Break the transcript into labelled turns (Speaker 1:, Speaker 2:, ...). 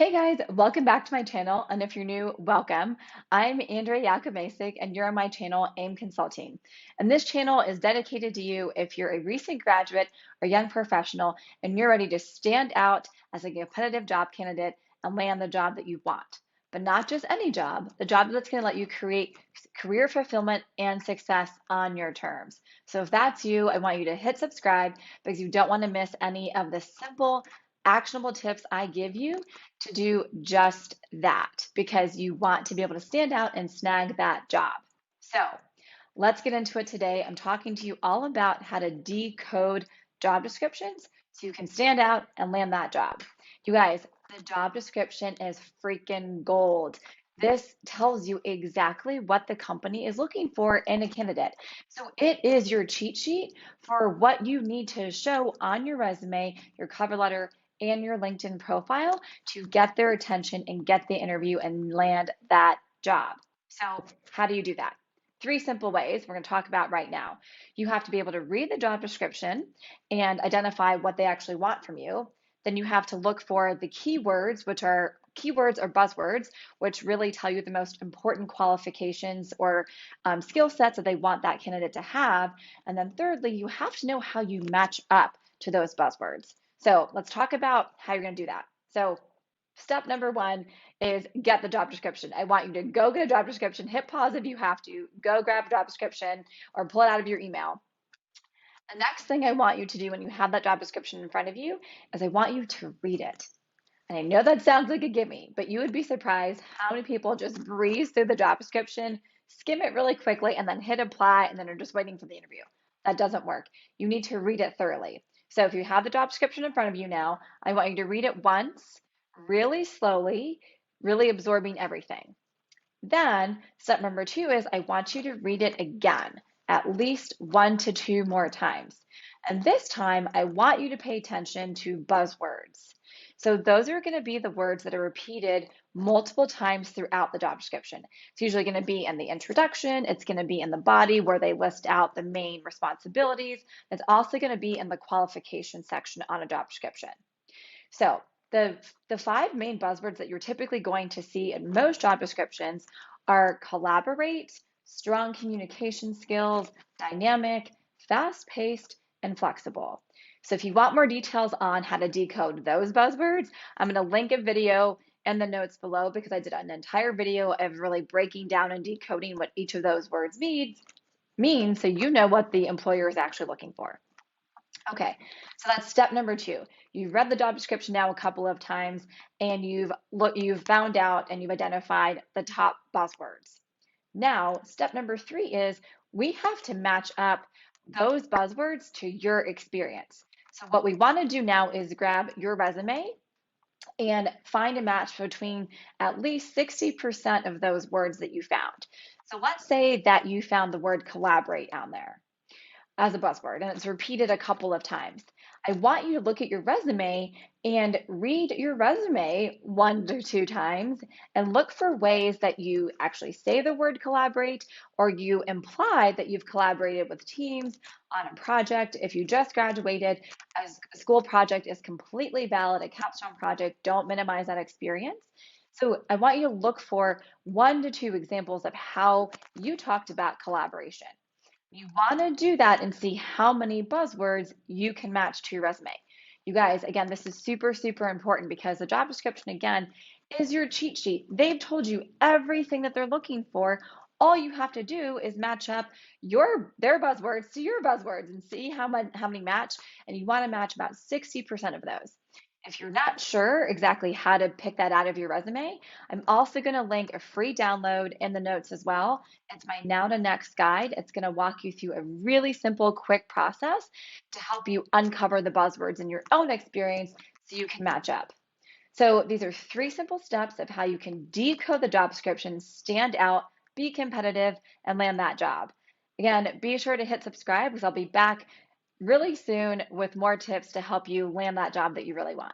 Speaker 1: Hey guys, welcome back to my channel. And if you're new, welcome. I'm 𝐬𝐭𝐚𝐧𝐝, and you're on my channel, AIM Consulting. And this channel is dedicated to you if you're a recent graduate or young professional and you're ready to stand out as a competitive job candidate and land the job that you want. But not just any job, the job that's going to let you create career fulfillment and success on your terms. So if that's you, I want you to hit subscribe because you don't want to miss any of the simple, actionable tips I give you to do just that because you want to be able to stand out and snag that job. So let's get into it today. I'm talking to you all about how to decode job descriptions so you can stand out and land that job. You guys, the job description is freaking gold. This tells you exactly what the company is looking for in a candidate. So it is your cheat sheet for what you need to show on your resume, your cover letter, and your LinkedIn profile to get their attention and get the interview and land that job. So how do you do that? Three simple ways we're going to talk about right now. You have to be able to read the job description and identify what they actually want from you. Then you have to look for the keywords, which are keywords or buzzwords, which really tell you the most important qualifications or skill sets that they want that candidate to have. And then thirdly, you have to know how you match up to those buzzwords. So let's talk about how you're going to do that. So step number one is get the job description. I want you to go get a job description, hit pause if you have to, go grab a job description or pull it out of your email. The next thing I want you to do when you have that job description in front of you is I want you to read it. And I know that sounds like a gimme, but you would be surprised how many people just breeze through the job description, skim it really quickly, and then hit apply, and then are just waiting for the interview. That doesn't work. You need to read it thoroughly. So if you have the job description in front of you now, I want you to read it once, really slowly, really absorbing everything. Then step number two is I want you to read it again, at least 1 to 2 more times. And this time, I want you to pay attention to buzzwords. So those are going to be the words that are repeated multiple times throughout the job description. It's usually going to be in the introduction, it's going to be in the body where they list out the main responsibilities. It's also going to be in the qualification section on a job description. So the five main buzzwords that you're typically going to see in most job descriptions are collaborate, strong communication skills, dynamic, fast-paced, and flexible. So if you want more details on how to decode those buzzwords, I'm going to link a video in the notes below because I did an entire video of really breaking down and decoding what each of those words means so you know what the employer is actually looking for. Okay, so that's step number two. You've read the job description now a couple of times and you've found out and you've identified the top buzzwords. Now, step number three is we have to match up those buzzwords to your experience. So what we want to do now is grab your resume and find a match between at least 60% of those words that you found. So let's say that you found the word collaborate on there as a buzzword and it's repeated a couple of times. I want you to look at your resume and read your resume 1 to 2 times and look for ways that you actually say the word collaborate or you imply that you've collaborated with teams on a project. If you just graduated, a school project is completely valid, a capstone project, don't minimize that experience. So I want you to look for 1 to 2 examples of how you talked about collaboration. You want to do that and see how many buzzwords you can match to your resume. You guys, again, this is super, super important because the job description, again, is your cheat sheet. They've told you everything that they're looking for. All you have to do is match up their buzzwords to your buzzwords and see how many match. And you want to match about 60% of those. If you're not sure exactly how to pick that out of your resume, I'm also going to link a free download in the notes as well. It's my Now to Next guide. It's going to walk you through a really simple, quick process to help you uncover the buzzwords in your own experience so you can match up. So these are 3 simple steps of how you can decode the job description, stand out, be competitive, and land that job. Again, be sure to hit subscribe because I'll be back really soon with more tips to help you land that job that you really want.